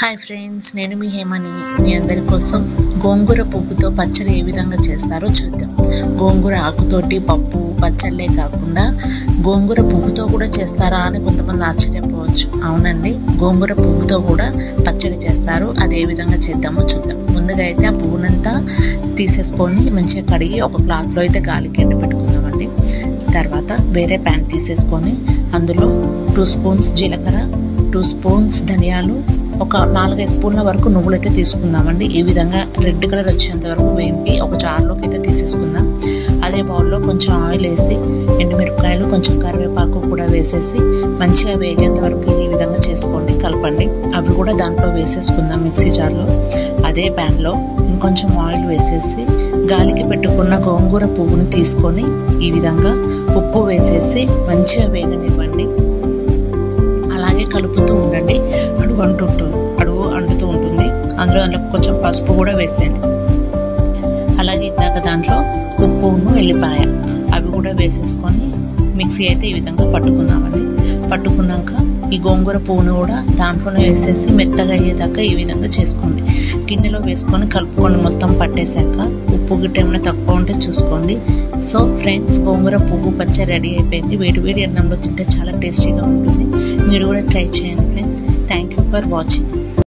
Hi friends, నేను మీ హేమని. మీ అందరి కోసం గోంగూర పువ్వుతో పచ్చడి ఏ విధంగా చేస్తారో చూద్దాం. గోంగూర ఆకుతోటి పప్పు పచ్చళ్ళే కాకుండా గోంగూర పువ్వుతో కూడా చేస్తారా అని కొంతమంది ఆశ్చర్యపోవచ్చు. అవునండి, గోంగూర పువ్వుతో కూడా పచ్చడి చేస్తారు. అది ఏ విధంగా చేద్దామో చూద్దాం. ముందుగా అయితే ఆ పువ్వునంతా తీసేసుకొని మంచిగా కడిగి ఒక క్లాత్లో అయితే గాలికి ఎండ పెట్టుకుందామండి. తర్వాత వేరే ప్యాన్ తీసేసుకొని అందులో 2 స్పూన్స్ జీలకర్ర, 2 స్పూన్స్ ధనియాలు, ఒక 4-5 స్పూన్ల వరకు నువ్వులు అయితే తీసుకుందామండి. ఈ విధంగా రెడ్ కలర్ వచ్చేంత వరకు వేయించి ఒక జార్లోకి అయితే తీసేసుకుందాం. అదే బౌల్లో కొంచెం ఆయిల్ వేసి ఎండుమిరపకాయలు, కొంచెం కరివేపాకు కూడా వేసేసి మంచిగా వేగేంత వరకు ఈ విధంగా చేసుకోండి, కలపండి. అవి కూడా దాంట్లో వేసేసుకుందాం మిక్సీ జార్లో. అదే ప్యాన్లో ఇంకొంచెం ఆయిల్ వేసేసి గాలికి పెట్టుకున్న గోంగూర పువ్వుని తీసుకొని ఈ విధంగా ఉప్పు వేసేసి మంచిగా వేగనివ్వండి. అలాగే కలుపుతూ ఉండండి. అడుగు అంటుతూ ఉంటుంది. అందులో కొంచెం పసుపు కూడా వేసేయండి. అలాగే ఇందాక దాంట్లో ఉప్పును ఎల్లిపాయ అవి కూడా వేసేసుకొని మిక్సీ అయితే ఈ విధంగా పట్టుకుందామండి. పట్టుకున్నాక ఈ గోంగూర పువ్వును కూడా దాంట్లోనే వేసేసి మెత్తగా అయ్యేదాకా ఈ విధంగా చేసుకోండి. గిన్నెలో వేసుకొని కలుపుకొని మొత్తం పట్టేశాక ఉప్పు గిట్ట ఏమైనా తక్కువ ఉంటే చూసుకోండి. సో ఫ్రెండ్స్, గోంగూర పువ్వు పచ్చడి రెడీ అయిపోయింది. వేడి అన్నంలో తింటే చాలా టేస్టీగా ఉంటుంది. మీరు కూడా ట్రై చేయండి friends. Thank you for watching.